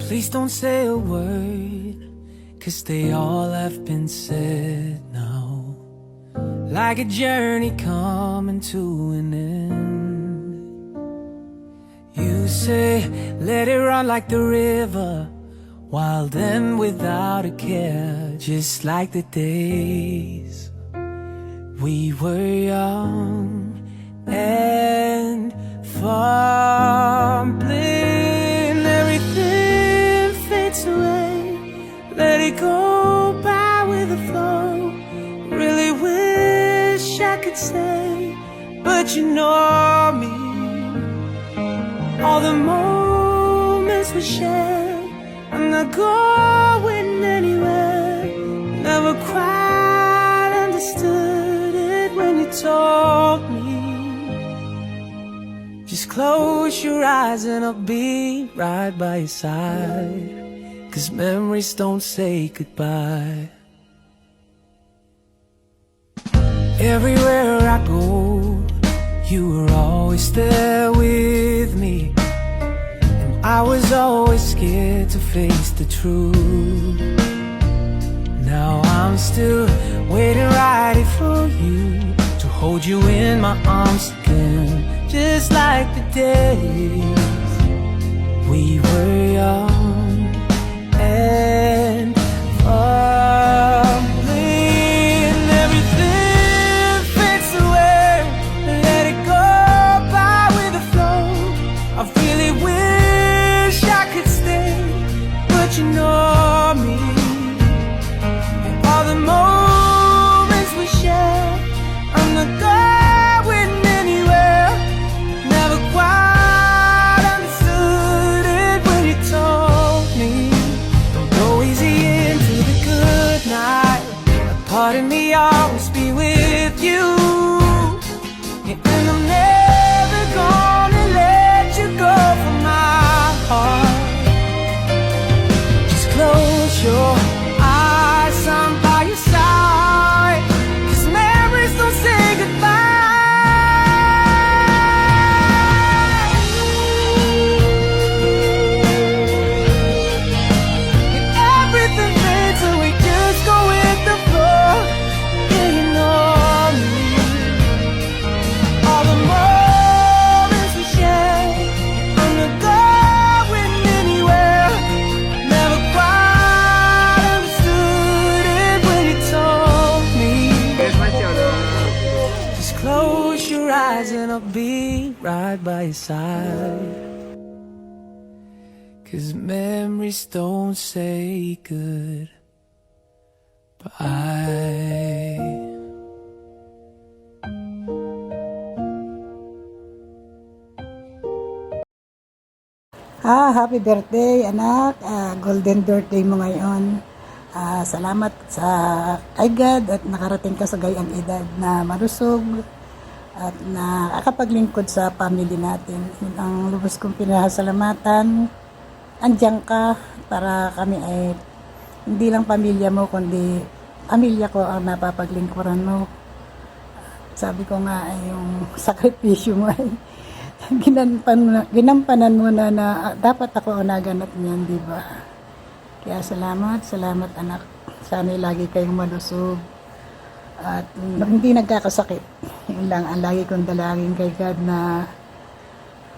Please don't say a word, 'cause they all have been said now. Like a journey coming to an end. You say, let it run like the river, wild and without a care, just like the days we were young and fumbling. Everything fades away, let it go by with the flow. Really wish I could stay, but you know me. All the moments we shared, I'm not going anywhere. Never quite understood it when you told me. Just close your eyes and I'll be right by your side, 'cause memories don't say goodbye. Everywhere I go, you were always there with me, and I was always scared to face the truth. Now I'm still waiting right here for you, to hold you in my arms again, just like the days we were young and fumbling. Everything fades away, let it go by with the flow. I really wish I could stay, but you know me. And all the moments we share, I'm not going anywhere. Never quite understood it when you told me. Don't go easy into the good night. A part of me always be with you, and I'm never gonna let you go from my heart. Just close your eyes, I'm by your side, 'cause memories don't say goodbye. And everything fades and we just go with the flow. Yeah, you know me. All the moments we share, I'm not going anywhere. Never quite understood it when you told me. Just close your eyes and I'll be right by your side, 'cause memories don't say goodbye. Happy birthday, anak. Golden birthday mo ngayon. Salamat sa kay God at nakarating ka sa gayang edad na marusog at nakakapaglingkod sa family natin. Yun ang lubos kong pinasalamatan. Andiyan ka para kami ay hindi lang pamilya mo, kundi pamilya ko ang napapaglingkuran mo. Sabi ko nga ay yung sakripisyo mo ay ginampanan mo na dapat ako ang naganap niyan, di ba? Kaya salamat anak. Sana'y lagi kayong malusog at hindi nagkakasakit. Yun lang ang lagi kong dalangin kay God, na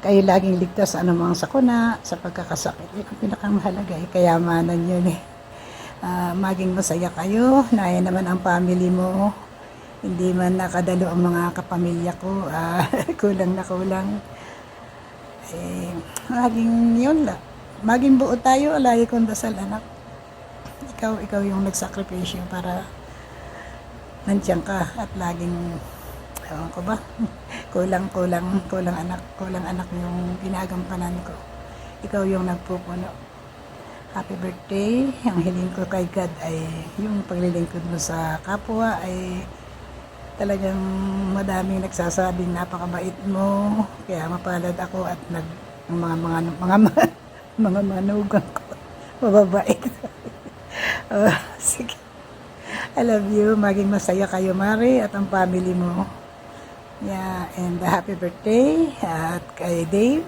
kayo laging ligtas sa anumang sakuna, sa pagkakasakit. Yun ang pinakamahalaga, kayamanan yun eh. Maging masaya kayo, naya naman ang family mo. Hindi man nakadalo ang mga kapamilya ko, kulang na kulang. Maging yun lang. Maging buo tayo, lagi kong dasal anak. Ikaw yung nagsakripisyo para nandiyan ka at laging, ewan ko ba, kulang anak yung ginagampanan ko. Ikaw yung nagpupuno. Happy birthday. Ang hiling ko kay God ay yung paglilingkod mo sa kapwa ay talagang madaming nagsasabing napakabait mo, kaya mapalad ako at mga manugang ko mababait. Sige, I love you. Maging masaya kayo, Mari, at ang family mo. Yeah, and happy birthday at kay Dave.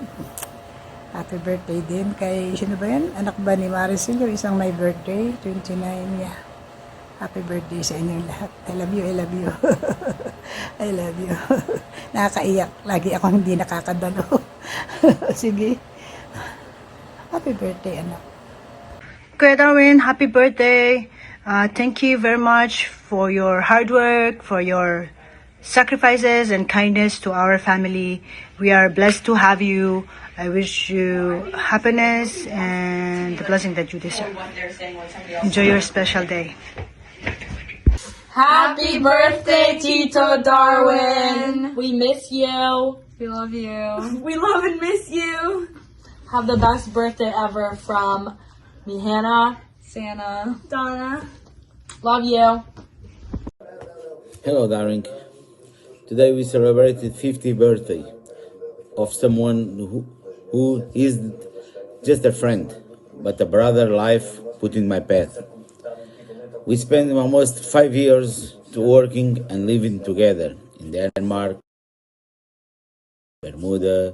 Happy birthday din kay, sino ba yan? Anak ba ni Maricel, yung isang may birthday, 29 niya. Happy birthday sa inyo lahat. I love you, I love you. I love you. Nakakaiyak. Lagi ako hindi nakakadalo. Sige. Happy birthday, anak. Kuya Darwin, happy birthday. Thank you very much for your hard work, for your sacrifices and kindness to our family. We are blessed to have you. I wish you happiness and the blessing that you deserve. Enjoy your special day. Happy birthday, Tito Darwin! We miss you. We love you. We love and miss you. Have the best birthday ever from me, Hannah, Santa. Donna. Love you. Hello, Darren. Today we celebrated 50th birthday of someone who is just a friend, but a brother life put in my path. We spent almost 5 years to working and living together in Denmark, Bermuda,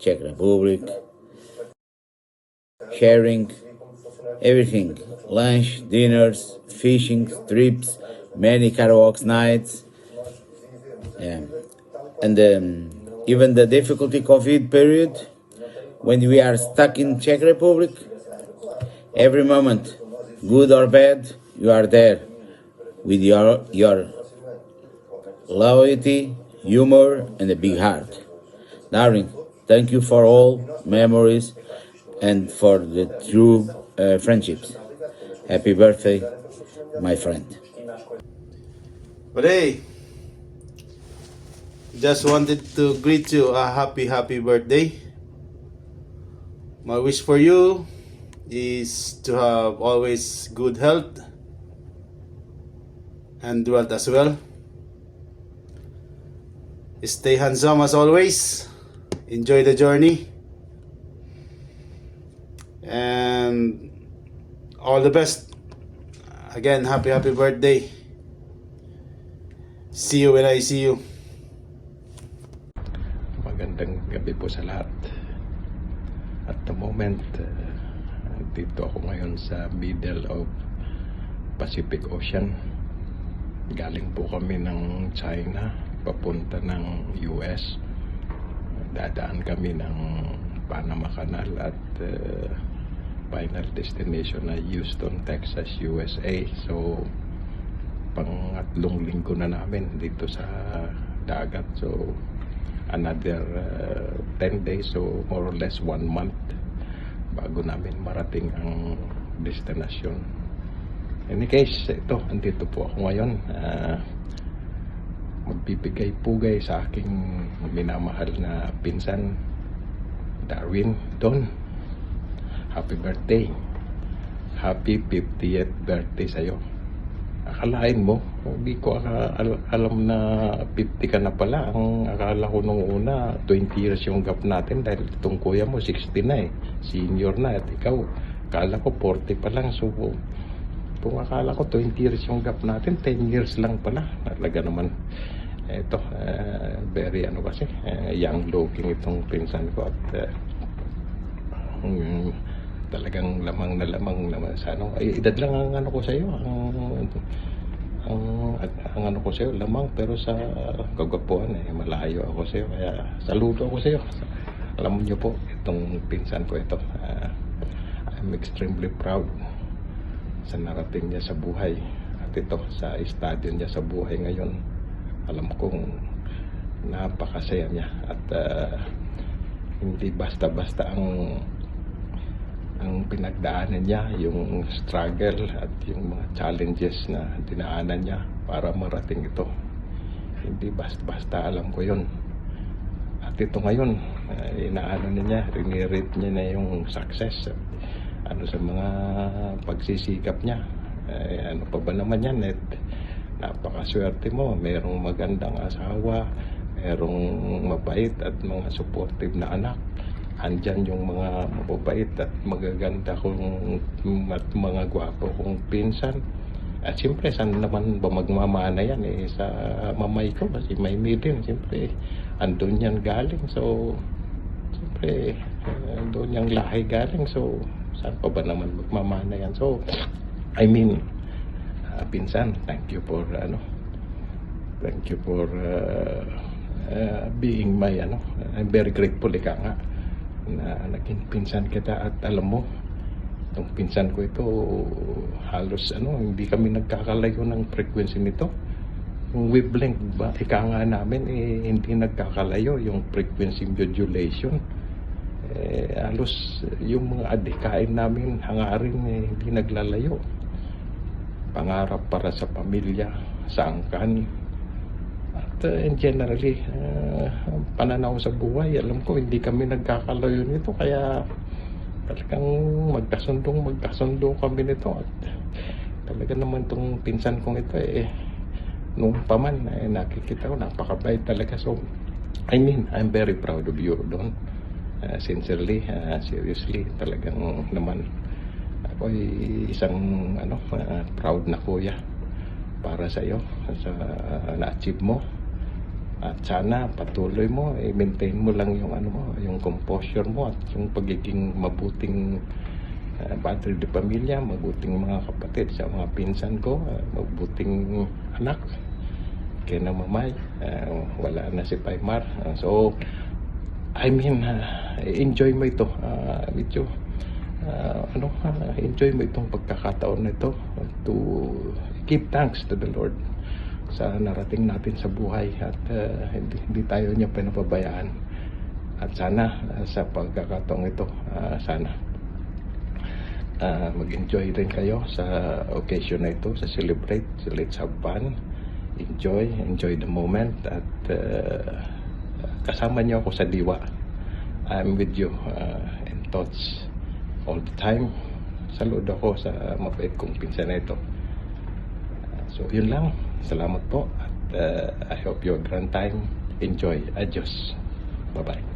Czech Republic, sharing everything, lunch, dinners, fishing, trips, many karaoke nights, and even the difficulty COVID period when we are stuck in Czech Republic. Every moment, good or bad, you are there with your loyalty, humor, and a big heart. Darling, thank you for all memories and for the true friendships. Happy birthday, my friend. But hey, just wanted to greet you a happy birthday. My wish for you is to have always good health and wealth as well. Stay handsome as always. Enjoy the journey. And all the best. Again, happy birthday. See you when I see you. Magandang gabi po sa lahat. At the moment, dito ako ngayon sa middle of Pacific Ocean. Galing po kami ng China, papunta ng US. Dadaan kami ng Panama Canal at final destination na Houston, Texas, USA. So, pangatlong linggo na namin dito sa dagat. So, another 10 days, so more or less 1 month bago namin marating ang destination. In any case, ito, andito po ako ngayon. Magbibigay-pugay sa aking minamahal na pinsan, Darwin Don. Happy birthday. Happy 50th birthday sa'yo. Akalain mo, hindi ko alam na 50 ka na pala. Ang akala ko nung una, 20 years yung gap natin dahil itong kuya mo, 60 na eh. Senior na. At ikaw, akala ko 40 pa lang. So, kung akala ko 20 years yung gap natin, 10 years lang pala. Talaga naman. Ito, very kasi, young looking itong pinsan ko. At talagang lamang naman sa ano. Ay, edad lang ang ano ko sa iyo. Ang ano ko sa iyo, lamang, pero sa kagwapuan malayo ako sa iyo. Kaya saludo ako sa iyo. Alam niyo po, itong pinsan ko ito. I'm extremely proud sa narating niya sa buhay. At ito, sa estado niya sa buhay ngayon. Alam kong napakasaya niya. At hindi basta-basta ang pinagdaanan niya, yung struggle at yung mga challenges na dinaanan niya para marating ito. Hindi basta-basta, alam ko yun. At ito ngayon, inaano niya, rinirate niya na yung success. Ano sa mga pagsisikap niya. Ano pa ba naman yan? Napakaswerte mo. Merong magandang asawa, merong mabait at mga supportive na anak. Andyan yung mga mababait at magaganda kong at mga gwapo kong pinsan. At siyempre, saan naman ba magmamana yan sa mamay ko kasi may din. Siyempre, andun yan galing. So, siyempre, syempre, doon yung lahi galing. So, saan pa ba naman magmamana yan? So, I mean, pinsan, thank you for being my I'm very grateful ika nga na naging pinsan kita. At alam mo, itong pinsan ko ito, halos hindi kami nagkakalayo ng frequency nito. Yung wavelength ba, ika nga namin hindi nagkakalayo yung frequency modulation. Halos yung mga adhikain namin, hangarin hindi naglalayo. Pangarap para sa pamilya, sa angkan, at in generally, pananaw sa buhay. Alam ko hindi kami nagkakalayo nito, kaya talagang magkasundo kami nito. At talaga naman itong pinsan kong ito nung paman nakikita ko, napakabait talaga. So I mean, I'm very proud of you, Don. Sincerely, seriously, talagang naman ako isang proud na kuya para sa iyo, sa na-achieve mo. At sana patuloy mo, maintain mo lang yung yung composure mo at yung pagiging mabuting padre de pamilya, mabuting mga kapatid sa mga pinsan ko, mabuting anak kay na mamay. Wala na si Paimar. So I mean, enjoy mo ito with you. Enjoy mo itong pagkakataon na ito to give thanks to the Lord sa narating natin sa buhay, at hindi tayo niya pinapabayaan. At sana sa pagkakataong ito, sana mag-enjoy rin kayo sa occasion na ito, sa celebrate. So let's have fun, enjoy the moment, at kasama niyo ako sa diwa. I'm with you in thoughts all the time. Saludo ako sa mabait kong pinsan na ito. So yun lang. Salamat po, at I hope you have a grand time. Enjoy. Adios. Bye-bye.